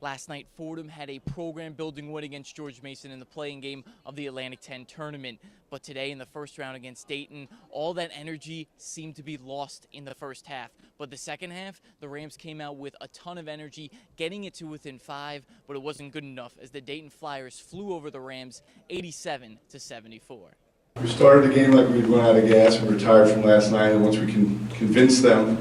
Last night, Fordham had a program-building win against George Mason in the playing game of the A-10 tournament. But today, in the first round against Dayton, all that energy seemed to be lost in the first half. But the second half, the Rams came out with a ton of energy, getting it to within 5, but it wasn't good enough as the Dayton Flyers flew over the Rams 87-74. We started the game like we'd run out of gas and retired from last night, and once we can convince them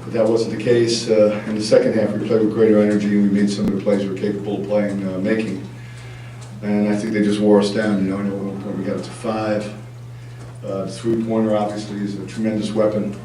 that wasn't the case, in the second half we played with greater energy and we made some of the plays we were capable of playing, making. And I think they just wore us down. You know, I know at one point we got it to 5. The three-pointer obviously is a tremendous weapon,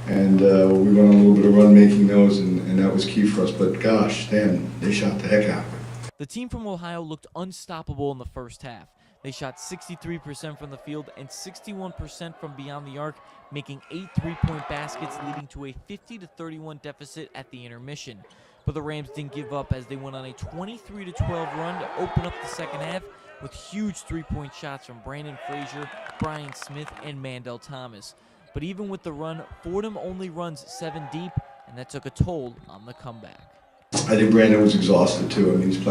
and we went on a little bit of run making those, and that was key for us. But gosh, damn, they shot the heck out of it. The team from Ohio looked unstoppable in the first half. They shot 63% from the field and 61% from beyond the arc, making 8 three-point baskets, leading to a 50-31 deficit at the intermission. But the Rams didn't give up as they went on a 23-12 run to open up the second half with huge three-point shots from Branden Frazier, Brian Smith, and Mandel Thomas. But even with the run, Fordham only runs 7 deep, and that took a toll on the comeback. I think Branden was exhausted too. I mean, he's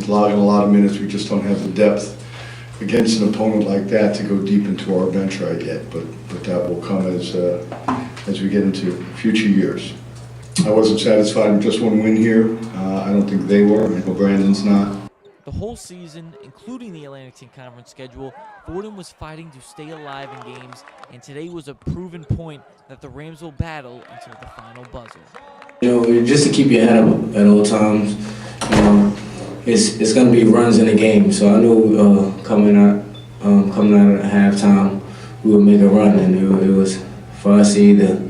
logging a lot of minutes. We just don't have the depth against an opponent like that to go deep into our bench right yet, but that will come as we get into future years. I wasn't satisfied with just one win here. I don't think they were. I know Branden's not. The whole season, including the Atlantic Conference schedule, Fordham was fighting to stay alive in games, and today was a proven point that the Rams will battle until the final buzzer. You know, just to keep your head up at all times, you know, it's going to be runs in the game. So I knew coming out at halftime, we would make a run, and it was for us to either,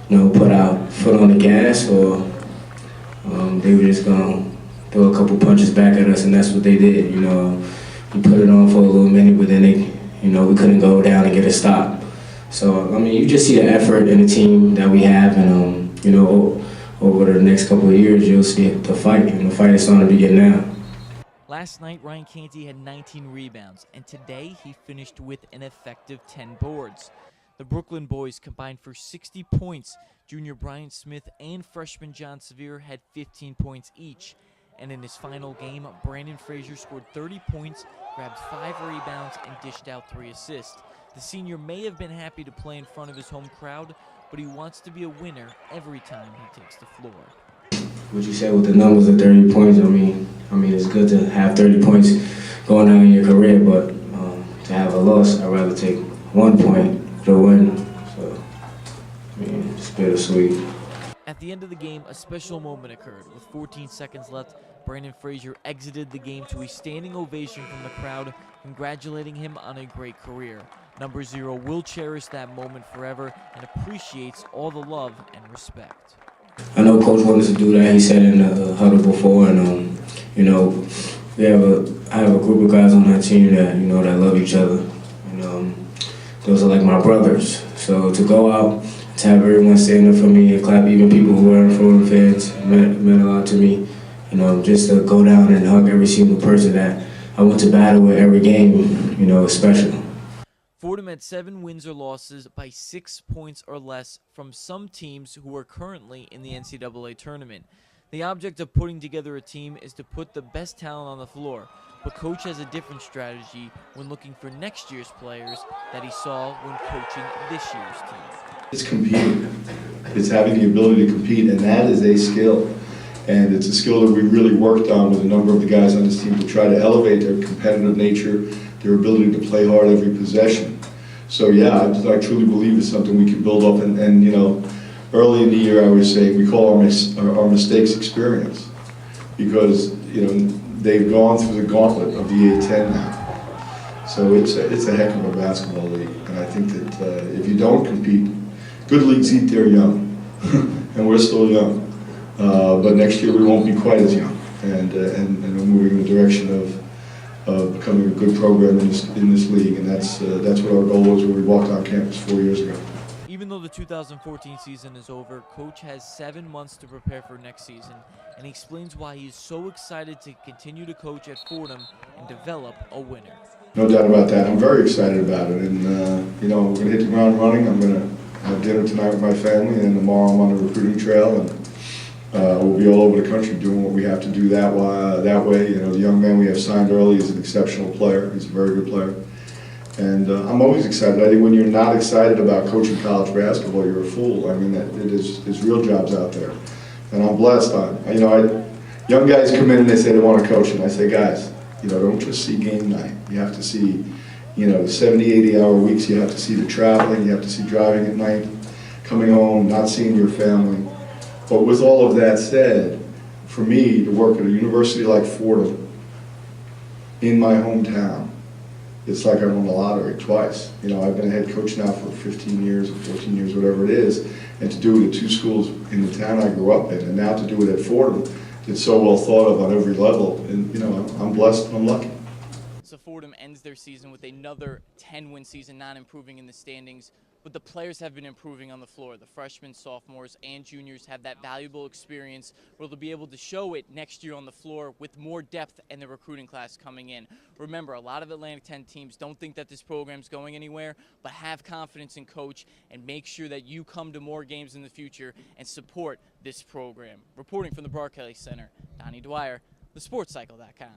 you know, put our foot on the gas, or they were just going to throw a couple punches back at us, and that's what they did. You know, we put it on for a little minute, but then we couldn't go down and get a stop. So I mean, you just see the effort in the team that we have, and you know, over the next couple of years, you'll see the fight, and the fight is starting to begin now. Last night, Ryan Canty had 19 rebounds, and today he finished with an effective 10 boards. The Brooklyn boys combined for 60 points. Junior Brian Smith and freshman John Sevier had 15 points each. And in his final game, Branden Frazier scored 30 points, grabbed 5 rebounds, and dished out 3 assists. The senior may have been happy to play in front of his home crowd, but he wants to be a winner every time he takes the floor. What you said with the numbers of 30 points, I mean, it's good to have 30 points going on in your career, but to have a loss, I'd rather take 1 point to win. So, I mean, it's bittersweet. At the end of the game, a special moment occurred. With 14 seconds left, Branden Frazier exited the game to a standing ovation from the crowd, congratulating him on a great career. Number 0 will cherish that moment forever and appreciates all the love and respect. I know Coach wanted to do that. He said in the huddle before, and you know, I have a group of guys on that team that, you know, that love each other, and those are like my brothers. So to go out, to have everyone stand up for me and clap, even people who aren't Fordham fans, meant a lot to me. You know, just to go down and hug every single person that I went to battle with every game, you know, is special. Fordham had 7 wins or losses by 6 points or less from some teams who are currently in the NCAA tournament. The object of putting together a team is to put the best talent on the floor, but Coach has a different strategy when looking for next year's players that he saw when coaching this year's team. It's competing. It's having the ability to compete, and that is a skill. And it's a skill that we really worked on with a number of the guys on this team to try to elevate their competitive nature, their ability to play hard every possession. So yeah, I truly believe it's something we can build up, and you know, early in the year I would say we call our mistakes experience, because you know they've gone through the gauntlet of the A-10 now. So it's a heck of a basketball league, and I think that if you don't compete, good leagues eat their young, and we're still young. But next year we won't be quite as young, and we're moving in the direction of becoming a good program in this league, and that's what our goal was when we walked on campus 4 years ago. Even though the 2014 season is over, Coach has 7 months to prepare for next season, and he explains why he is so excited to continue to coach at Fordham and develop a winner. No doubt about that. I'm very excited about it, and you know, we're going to hit the ground running. I'm going to have dinner tonight with my family, and then tomorrow I'm on the recruiting trail, and We'll be all over the country doing what we have to do that way. You know, the young man we have signed early is an exceptional player. He's a very good player. And I'm always excited. I think when you're not excited about coaching college basketball, you're a fool. I mean, there's real jobs out there. And I'm blessed. Young guys come in and they say they want to coach, and I say, guys, you know, don't just see game night. You have to see, you know, 70, 80-hour weeks. You have to see the traveling. You have to see driving at night, coming home, not seeing your family. But with all of that said, for me to work at a university like Fordham in my hometown, it's like I won the lottery twice. You know, I've been a head coach now for 15 years or 14 years, whatever it is, and to do it at two schools in the town I grew up in, and now to do it at Fordham, it's so well thought of on every level, and you know, I'm blessed and I'm lucky. So Fordham ends their season with another 10-win season, not improving in the standings, but the players have been improving on the floor. The freshmen, sophomores, and juniors have that valuable experience where they'll be able to show it next year on the floor with more depth and the recruiting class coming in. Remember, a lot of Atlantic 10 teams don't think that this program's going anywhere, but have confidence in coach and make sure that you come to more games in the future and support this program. Reporting from the Barclays Center, Donnie Dwyer, thesportscycle.com.